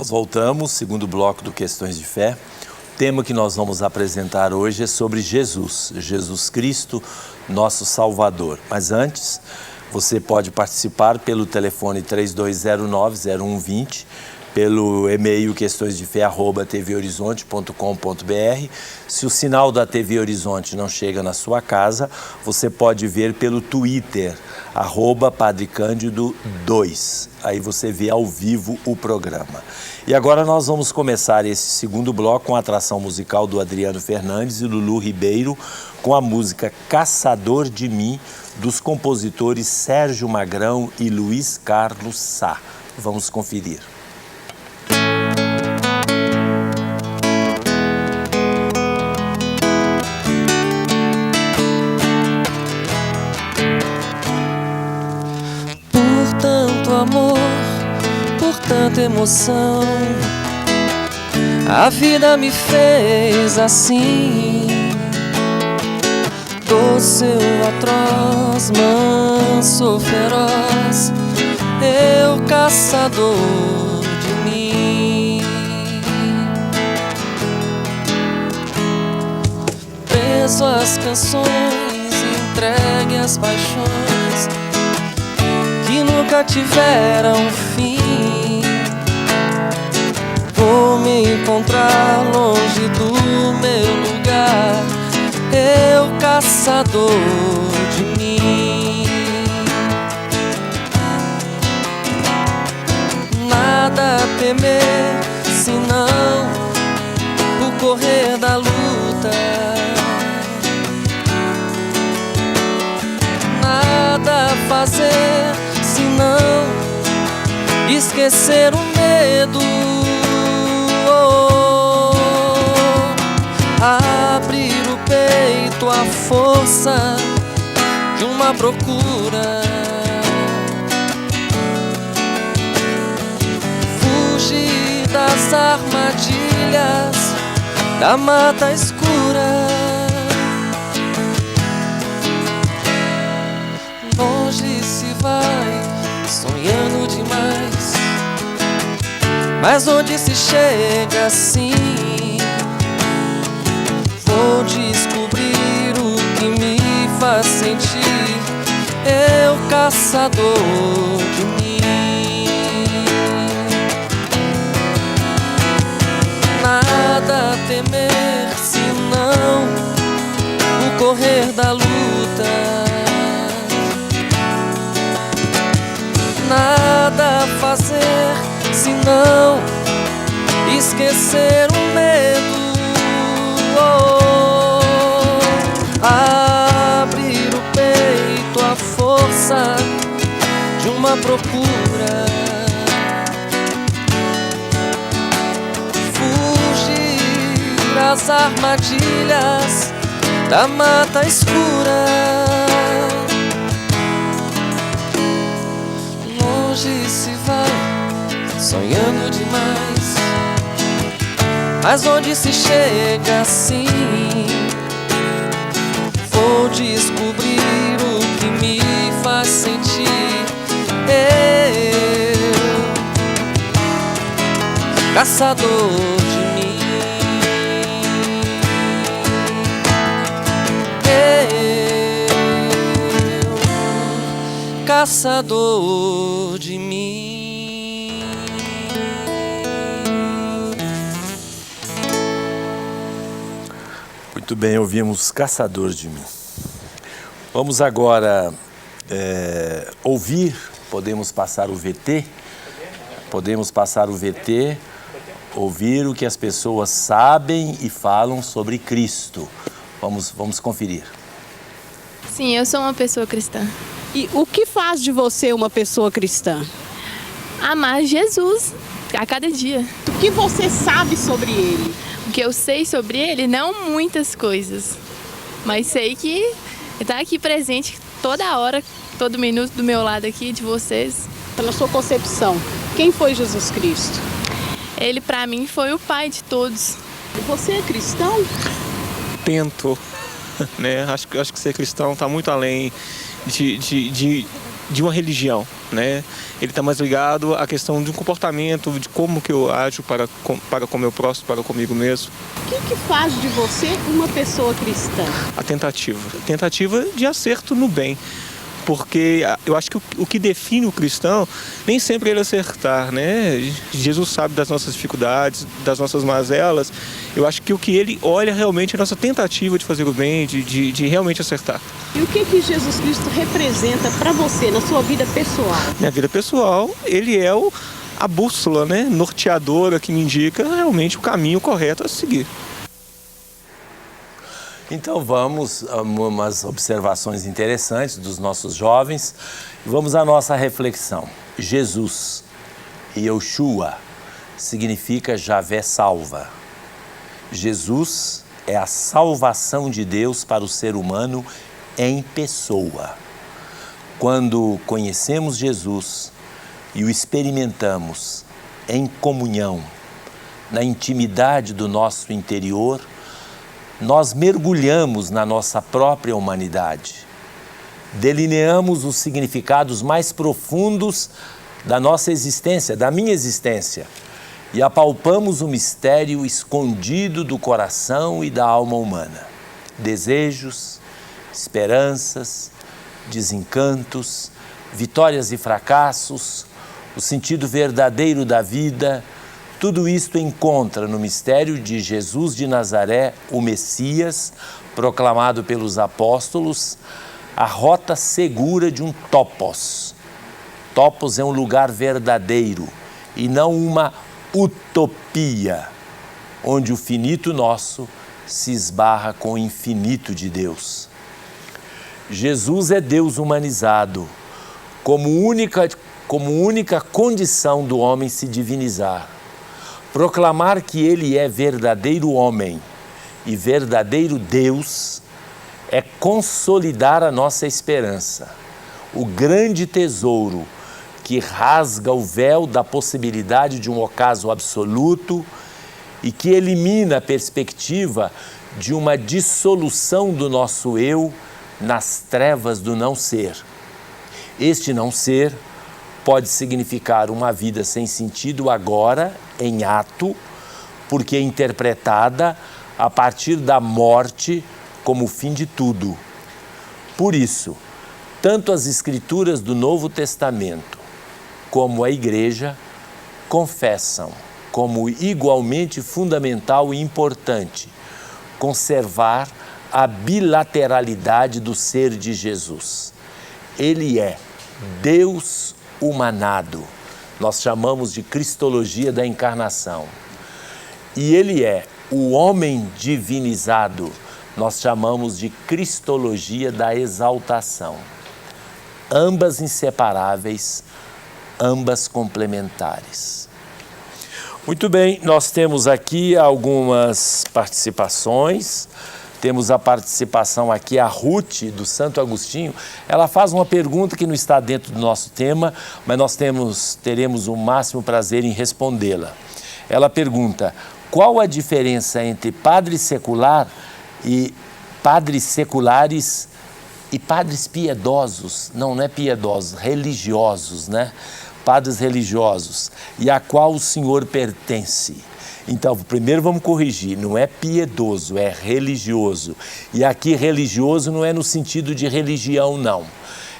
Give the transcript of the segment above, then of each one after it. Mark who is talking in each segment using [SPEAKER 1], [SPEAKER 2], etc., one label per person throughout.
[SPEAKER 1] Nós voltamos, segundo bloco do Questões de Fé. O tema que nós vamos apresentar hoje é sobre Jesus, Jesus Cristo, nosso Salvador. Mas antes, você pode participar pelo telefone 3209-0120, pelo e-mail questõesdefé@tvhorizonte.com.br. Se o sinal da TV Horizonte não chega na sua casa, você pode ver pelo Twitter, @PadreCândido2. Aí você vê ao vivo o programa. E agora nós vamos começar esse segundo bloco com a atração musical do Adriano Fernandes e Lulu Ribeiro, com a música Caçador de Mim, dos compositores Sérgio Magrão e Luiz Carlos Sá. Vamos conferir.
[SPEAKER 2] Amor, por tanta emoção, a vida me fez assim. Doce ou atroz, manso, feroz, eu caçador de mim. Preso às canções, entregue às paixões que nunca tiveram fim. Vou me encontrar longe do meu lugar, eu caçador de mim. Nada a temer, senão o correr da luta. Nada a fazer, senão esquecer o medo. Abrir o peito à força de uma procura. Fugir das armadilhas da mata escura. Longe se vai, sonhando demais, mas onde se chega assim? Vou descobrir o que me faz sentir, eu caçador de mim. Nada a temer, senão o correr da luta. Nada a fazer, senão esquecer o medo. Abrir o peito à força de uma procura. Fugir às armadilhas da mata escura. Longe se vai, sonhando demais, mas onde se chega assim? Vou descobrir o que me faz sentir, eu, caçador de mim. Eu, caçador de mim.
[SPEAKER 1] Muito bem, ouvimos Caçador de Mim. Vamos agora ouvir, podemos passar o VT? Podemos passar o VT, ouvir o que as pessoas sabem e falam sobre Cristo. Vamos conferir.
[SPEAKER 3] Sim, eu sou uma pessoa cristã.
[SPEAKER 4] E o que faz de você uma pessoa cristã?
[SPEAKER 3] Amar Jesus a cada dia.
[SPEAKER 4] O que você sabe sobre ele?
[SPEAKER 3] O que eu sei sobre ele, não muitas coisas, mas sei que ele está aqui presente toda hora, todo minuto do meu lado aqui, de vocês.
[SPEAKER 4] Na sua concepção, quem foi Jesus Cristo?
[SPEAKER 3] Ele, para mim, foi o pai de todos.
[SPEAKER 4] E você é cristão?
[SPEAKER 5] Tento, né? Acho que ser cristão está muito além de uma religião. né? Ele está mais ligado à questão de um comportamento, de como que eu ajo para com o meu próximo, para comigo mesmo.
[SPEAKER 4] O que faz de você uma pessoa cristã?
[SPEAKER 5] A tentativa de acerto no bem. Porque eu acho que o que define o cristão nem sempre é ele acertar, né? Jesus sabe das nossas dificuldades, das nossas mazelas. Eu acho que o que ele olha realmente é a nossa tentativa de fazer o bem, de realmente acertar.
[SPEAKER 4] E o que Jesus Cristo representa para você na sua vida pessoal?
[SPEAKER 5] Minha vida pessoal, ele é a bússola, né? Norteadora que me indica realmente o caminho correto a seguir.
[SPEAKER 1] Então vamos a umas observações interessantes dos nossos jovens. Vamos à nossa reflexão. Jesus, Yeshua, significa Javé salva. Jesus é a salvação de Deus para o ser humano em pessoa. Quando conhecemos Jesus e o experimentamos em comunhão, na intimidade do nosso interior, nós mergulhamos na nossa própria humanidade, delineamos os significados mais profundos da nossa existência, da minha existência, e apalpamos o mistério escondido do coração e da alma humana. Desejos, esperanças, desencantos, vitórias e fracassos, o sentido verdadeiro da vida, tudo isto encontra no mistério de Jesus de Nazaré, o Messias, proclamado pelos apóstolos, a rota segura de um topos. Topos é um lugar verdadeiro e não uma utopia, onde o finito nosso se esbarra com o infinito de Deus. Jesus é Deus humanizado, como única condição do homem se divinizar. Proclamar que Ele é verdadeiro homem e verdadeiro Deus é consolidar a nossa esperança, o grande tesouro que rasga o véu da possibilidade de um ocaso absoluto e que elimina a perspectiva de uma dissolução do nosso eu nas trevas do não ser. Este não ser pode significar uma vida sem sentido agora, em ato, porque é interpretada a partir da morte como o fim de tudo. Por isso, tanto as Escrituras do Novo Testamento como a Igreja confessam como igualmente fundamental e importante conservar a bilateralidade do ser de Jesus. Ele é Deus humanado, nós chamamos de Cristologia da Encarnação. E Ele é o homem divinizado, nós chamamos de Cristologia da Exaltação. Ambas inseparáveis, ambas complementares. Muito bem, nós temos aqui algumas participações. Temos a participação aqui, a Ruth, do Santo Agostinho. Ela faz uma pergunta que não está dentro do nosso tema, mas nós teremos o máximo prazer em respondê-la. Ela pergunta: qual a diferença entre padre secular e padres seculares e padres piedosos? Não é piedosos, religiosos, né? Padres religiosos, e a qual o senhor pertence? Então, primeiro vamos corrigir, não é piedoso, é religioso. E aqui religioso não é no sentido de religião, não.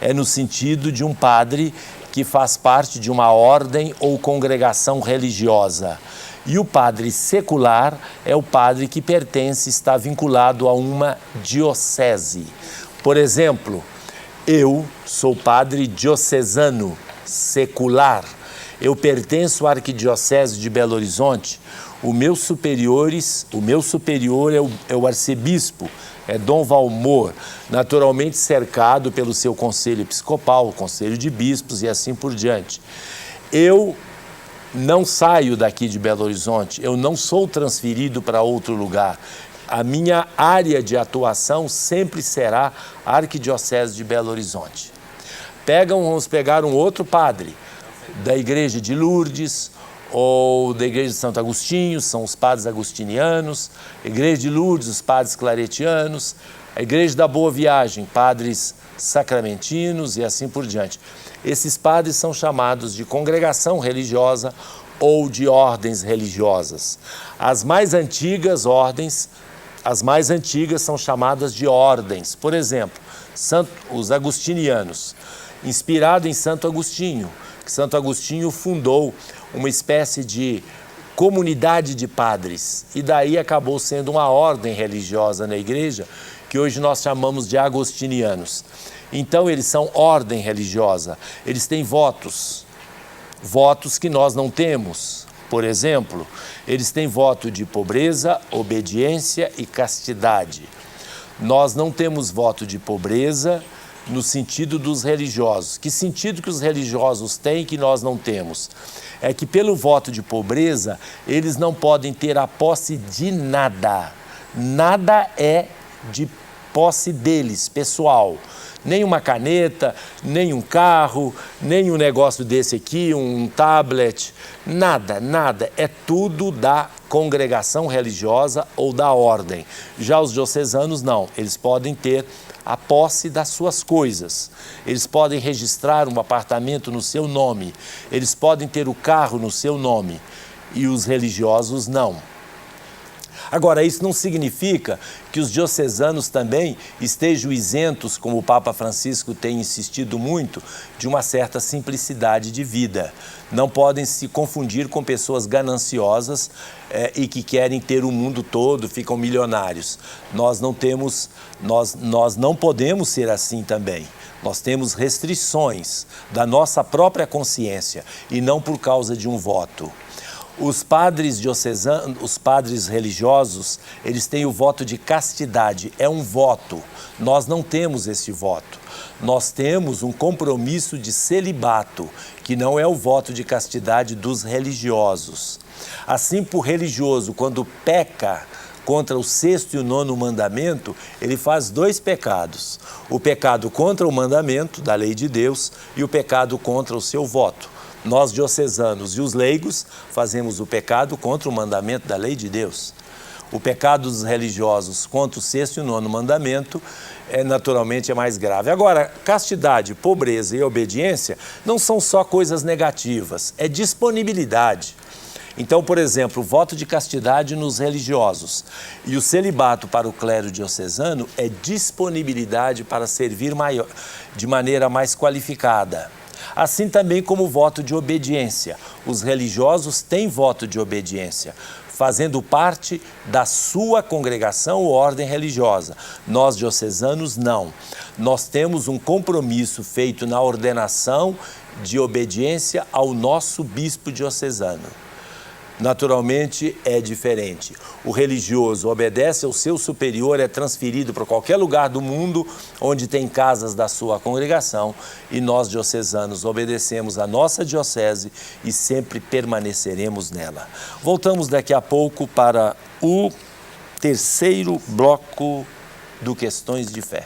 [SPEAKER 1] É no sentido de um padre que faz parte de uma ordem ou congregação religiosa. E o padre secular é o padre que pertence, está vinculado a uma diocese. Por exemplo, eu sou padre diocesano, secular. Eu pertenço à Arquidiocese de Belo Horizonte. O meu superior é o arcebispo, é Dom Valmor, naturalmente cercado pelo seu conselho episcopal, o conselho de bispos e assim por diante. Eu não saio daqui de Belo Horizonte, eu não sou transferido para outro lugar. A minha área de atuação sempre será a Arquidiocese de Belo Horizonte. Vamos pegar um outro padre da Igreja de Lourdes, ou da Igreja de Santo Agostinho, são os padres agostinianos, Igreja de Lourdes, os padres claretianos, a Igreja da Boa Viagem, padres sacramentinos e assim por diante. Esses padres são chamados de congregação religiosa ou de ordens religiosas. As mais antigas são chamadas de ordens. Por exemplo, os agostinianos, inspirado em Santo Agostinho, que Santo Agostinho fundou uma espécie de comunidade de padres, e daí acabou sendo uma ordem religiosa na igreja, que hoje nós chamamos de agostinianos. Então eles são ordem religiosa, eles têm votos que nós não temos. Por exemplo, eles têm voto de pobreza, obediência e castidade. Nós não temos voto de pobreza no sentido dos religiosos. Que sentido que os religiosos têm que nós não temos? É que pelo voto de pobreza, eles não podem ter a posse de nada. Nada é de posse deles, pessoal. Nem uma caneta, nem um carro, nem um negócio desse aqui, um tablet, nada, nada. É tudo da congregação religiosa ou da ordem. Já os diocesanos não, eles podem ter a posse das suas coisas. Eles podem registrar um apartamento no seu nome, eles podem ter o carro no seu nome, e os religiosos não. Agora, isso não significa que os diocesanos também estejam isentos, como o Papa Francisco tem insistido muito, de uma certa simplicidade de vida. Não podem se confundir com pessoas gananciosas e que querem ter o mundo todo, ficam milionários. Nós não podemos ser assim também. Nós temos restrições da nossa própria consciência e não por causa de um voto. Os padres diocesanos, os padres religiosos, eles têm o voto de castidade, é um voto. Nós não temos esse voto. Nós temos um compromisso de celibato, que não é o voto de castidade dos religiosos. Assim, por religioso, quando peca contra o 6º e o 9º mandamento, ele faz 2 pecados. O pecado contra o mandamento da lei de Deus e o pecado contra o seu voto. Nós, diocesanos e os leigos, fazemos o pecado contra o mandamento da lei de Deus. O pecado dos religiosos contra o 6º e o 9º mandamento naturalmente é mais grave. Agora, castidade, pobreza e obediência não são só coisas negativas, é disponibilidade. Então, por exemplo, o voto de castidade nos religiosos e o celibato para o clero diocesano é disponibilidade para servir de maneira mais qualificada. Assim também como o voto de obediência. Os religiosos têm voto de obediência, fazendo parte da sua congregação ou ordem religiosa. Nós, diocesanos, não. Nós temos um compromisso feito na ordenação de obediência ao nosso bispo diocesano. Naturalmente, é diferente. O religioso obedece ao seu superior, é transferido para qualquer lugar do mundo onde tem casas da sua congregação, e nós, diocesanos, obedecemos à nossa diocese e sempre permaneceremos nela. Voltamos daqui a pouco para o 3º bloco do Questões de Fé.